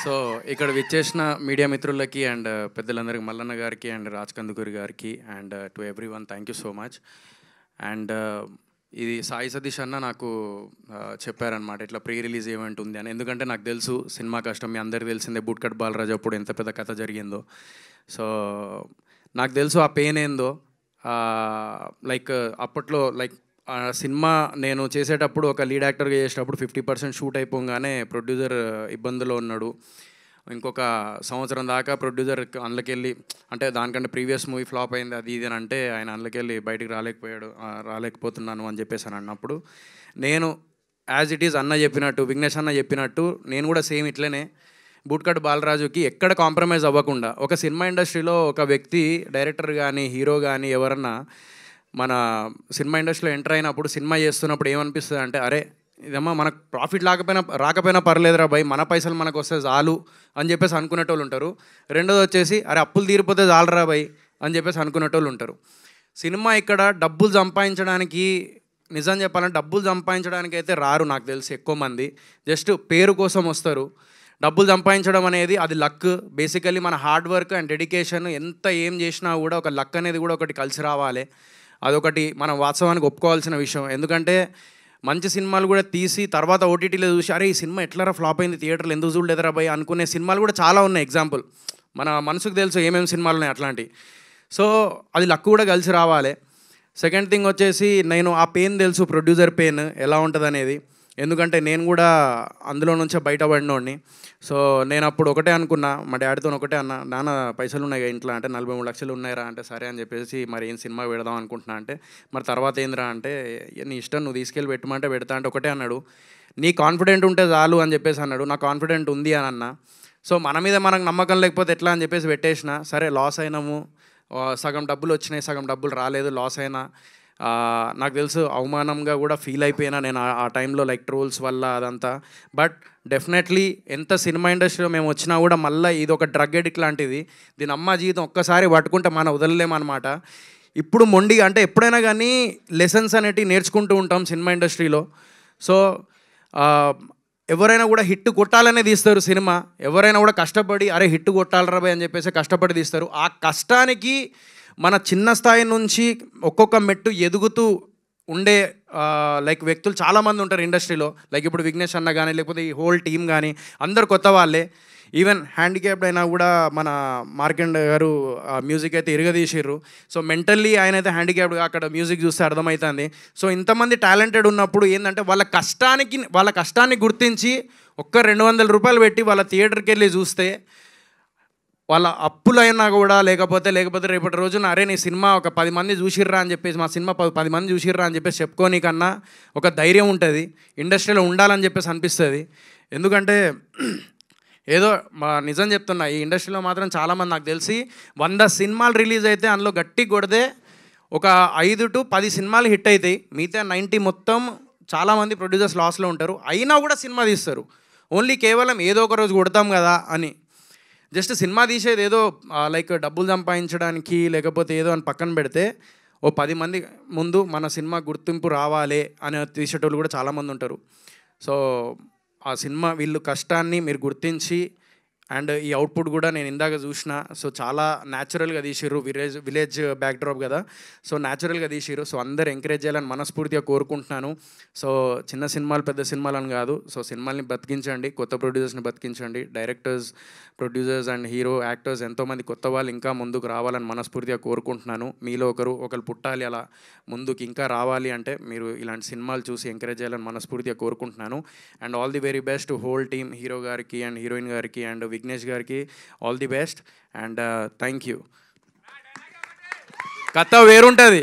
So ఇక్కడ విచ్చేసిన media మిత్రులకి అండ్ పెద్దలందరికీ మల్లన్న గారికి అండ్ రాజ్ కందుకూరి గారికి and to every one thank you so much. And ఇది సాయి సతీష్ అన్న నాకు చెప్పారనమాట ఇట్లా ప్రీ రిలీజ్ ఈవెంట్ ఉంది అని. ఎందుకంటే నాకు తెలుసు సినిమా కష్టం, మీ అందరికీ తెలిసిందే బూట్కట్ బాలరాజు అప్పుడు ఎంత పెద్ద కథ జరిగిందో. సో నాకు తెలుసు ఆ పెయిన్ ఏందో. లైక్ అప్పట్లో లైక్ సినిమా నేను చేసేటప్పుడు ఒక లీడ్ యాక్టర్గా చేసేటప్పుడు 50% షూట్ అయిపోగానే ప్రొడ్యూసర్ ఇబ్బందులో ఉన్నాడు. ఇంకొక సంవత్సరం దాకా ప్రొడ్యూసర్ అందులోకెళ్ళి అంటే దానికంటే ప్రీవియస్ మూవీ ఫ్లాప్ అయింది అది ఇది అని అంటే ఆయన అందులోకెళ్ళి బయటికి రాలేకపోతున్నాను అని చెప్పేసి అని అన్నప్పుడు నేను యాజ్ ఇట్ ఈజ్ అన్న చెప్పినట్టు, విఘ్నేష్ అన్న చెప్పినట్టు నేను కూడా సేమ్ ఇట్లనే బూట్కట్ బాలరాజుకి ఎక్కడ కాంప్రమైజ్ అవ్వకుండా ఒక సినిమా ఇండస్ట్రీలో ఒక వ్యక్తి డైరెక్టర్ కానీ హీరో కానీ ఎవరన్నా మన సినిమా ఇండస్ట్రీలో ఎంటర్ అయినప్పుడు సినిమా చేస్తున్నప్పుడు ఏమనిపిస్తుంది అంటే అరే ఇదమ్మా మనకు ప్రాఫిట్ రాకపోయినా పర్లేదురా భయ్, మన పైసలు మనకు వస్తే చాలు అని చెప్పేసి అనుకునేటోళ్ళు ఉంటారు. రెండోది వచ్చేసి అరే అప్పులు తీరిపోతే చాలరా భయ్ అని చెప్పేసి అనుకునేటోళ్ళు ఉంటారు. సినిమా ఇక్కడ డబ్బులు సంపాదించడానికి, నిజం చెప్పాలంటే డబ్బులు సంపాదించడానికి అయితే రారు నాకు తెలిసి ఎక్కువ మంది, జస్ట్ పేరు కోసం వస్తారు. డబ్బులు సంపాదించడం అనేది అది లక్. బేసికలీ మన హార్డ్ వర్క్ అండ్ డెడికేషన్ ఎంత ఏం చేసినా కూడా ఒక లక్ అనేది కూడా ఒకటి కలిసి రావాలి. అదొకటి మనం వాస్తవానికి ఒప్పుకోవాల్సిన విషయం. ఎందుకంటే మంచి సినిమాలు కూడా తీసి తర్వాత ఓటీటీలో చూసి అరే ఈ సినిమా ఎట్లరా ఫ్లాప్ అయింది, థియేటర్లు ఎందుకు చూడలేదురా భయ్ అనుకునే సినిమాలు కూడా చాలా ఉన్నాయి. ఎగ్జాంపుల్ మన మనసుకు తెలుసు ఏమేమి సినిమాలు ఉన్నాయి అట్లాంటివి. సో అది లక్ కూడా కలిసి రావాలి. సెకండ్ థింగ్ వచ్చేసి నేను ఆ పెయిన్ తెలుసు, ప్రొడ్యూసర్ పెయిన్ ఎలా ఉంటుంది అనేది. ఎందుకంటే నేను కూడా అందులో నుంచే బయటపడినోడిని. సో నేను అప్పుడు ఒకటే అనుకున్నా, మా డాడీతో ఒకటే అన్నా, నాన్న పైసలు ఉన్నాయి ఇంట్లో అంటే 43 లక్షలు ఉన్నాయిరా అంటే సరే అని చెప్పేసి మరి ఏం సినిమా పెడదాం అనుకుంటున్నా అంటే మరి తర్వాత ఏందిరా అంటే నీ ఇష్టం, నువ్వు తీసుకెళ్ళి పెట్టమంటే పెడతా అంటే ఒకటే అన్నాడు, నీ కాన్ఫిడెంట్ ఉంటే చాలు అని చెప్పేసి అన్నాడు. నా కాన్ఫిడెంట్ ఉంది అని అన్నా. సో మన మీద మనకు నమ్మకం లేకపోతే ఎట్లా అని చెప్పేసి పెట్టేసిన. సరే లాస్ అయినాము, సగం డబ్బులు వచ్చినాయి, సగం డబ్బులు రాలేదు, లాస్ అయినా నాకు తెలుసు అవమానంగా కూడా ఫీల్ అయిపోయినా నేను ఆ టైంలో లైక్ ట్రోల్స్ వల్ల అదంతా. బట్ డెఫినెట్లీ ఎంత సినిమా ఇండస్ట్రీలో మేము వచ్చినా కూడా మళ్ళీ ఇది ఒక డ్రగ్ ఎడిక్ట్ లాంటిది. దీని అమ్మ జీవితం ఒక్కసారి పట్టుకుంటే మనం వదలలేమన్నమాట. ఇప్పుడు మొండిగా అంటే ఎప్పుడైనా కానీ లెసన్స్ అనేటివి నేర్చుకుంటూ ఉంటాం సినిమా ఇండస్ట్రీలో. సో ఎవరైనా కూడా హిట్ కొట్టాలనే తీస్తారు సినిమా. ఎవరైనా కూడా కష్టపడి అరే హిట్ కొట్టాలరా భయ్ అని చెప్పేసి కష్టపడి తీస్తారు. ఆ కష్టానికి మన చిన్న స్థాయి నుంచి ఒక్కొక్క మెట్టు ఎదుగుతూ ఉండే లైక్ వ్యక్తులు చాలామంది ఉంటారు ఇండస్ట్రీలో. లైక్ ఇప్పుడు విఘ్నేష్ అన్న కానీ లేకపోతే ఈ హోల్ టీమ్ కానీ అందరు కొత్త వాళ్ళే. ఈవెన్ హ్యాండిక్యాప్డ్ అయినా కూడా మన మార్కండ్ గారు మ్యూజిక్ అయితే ఇరగదీసిర్రు. సో మెంటల్లీ ఆయన అయితే హ్యాండిక్యాప్డ్గా అక్కడ మ్యూజిక్ చూస్తే అర్థమవుతుంది. సో ఇంతమంది టాలెంటెడ్ ఉన్నప్పుడు ఏంటంటే వాళ్ళ కష్టాన్ని గుర్తించి ఒక్క 200 రూపాయలు పెట్టి వాళ్ళ థియేటర్కి వెళ్ళి చూస్తే వాళ్ళ అప్పులైనా కూడా లేకపోతే రేపటి రోజున అరే నీ సినిమా ఒక 10 మంది చూసిర్రా అని చెప్పేసి, మా సినిమా 10 మంది చూసిర్రా అని చెప్పేసి చెప్పుకోనికన్నా ఒక ధైర్యం ఉంటుంది, ఇండస్ట్రీలో ఉండాలని చెప్పేసి అనిపిస్తుంది. ఎందుకంటే ఏదో నిజం చెప్తున్నా, ఈ ఇండస్ట్రీలో మాత్రం చాలామంది నాకు తెలిసి 100 సినిమాలు రిలీజ్ అయితే అందులో గట్టి కొడితే ఒక 5 to 10 సినిమాలు హిట్ అవుతాయి. మిగతా 90 మొత్తం చాలామంది ప్రొడ్యూసర్స్ లాస్లో ఉంటారు. అయినా కూడా సినిమా తీస్తారు. ఓన్లీ కేవలం ఏదో ఒక రోజు కొడతాం కదా అని. జస్ట్ సినిమా తీసేది ఏదో లైక్ డబ్బులు సంపాదించడానికి లేకపోతే ఏదో అని పక్కన పెడితే ఓ 10 మంది ముందు మన సినిమా గుర్తింపు రావాలి అని తీసేటోళ్ళు కూడా చాలామంది ఉంటారు. సో ఆ సినిమా వీళ్ళు కష్టాన్ని మీరు గుర్తించి అండ్ ఈ అవుట్పుట్ కూడా నేను ఇందాక చూసిన. సో చాలా న్యాచురల్గా తీసిర్రు, విలేజ్ బ్యాక్డ్రాప్ కదా, సో న్యాచురల్గా తీసిర్రు. సో అందరు ఎంకరేజ్ చేయాలని మనస్ఫూర్తిగా కోరుకుంటున్నాను. సో చిన్న సినిమాలు పెద్ద సినిమాలు అని కాదు, సో సినిమాల్ని బతికించండి, కొత్త ప్రొడ్యూసర్స్ని బతికించండి. Directors, producers and hero actors ఎంతోమంది కొత్త వాళ్ళు ఇంకా ముందుకు రావాలని మనస్ఫూర్తిగా కోరుకుంటున్నాను. మీలో ఒకరు పుట్టాలి, అలా ముందుకు ఇంకా రావాలి అంటే మీరు ఇలాంటి సినిమాలు చూసి ఎంకరేజ్ చేయాలని మనస్ఫూర్తిగా కోరుకుంటున్నాను. And all the very best whole team, hero గారికి అండ్ హీరోయిన్ గారికి అండ్ విఘ్నేష్ గారికి all the best and thank you. కథ వేరుంటుంది.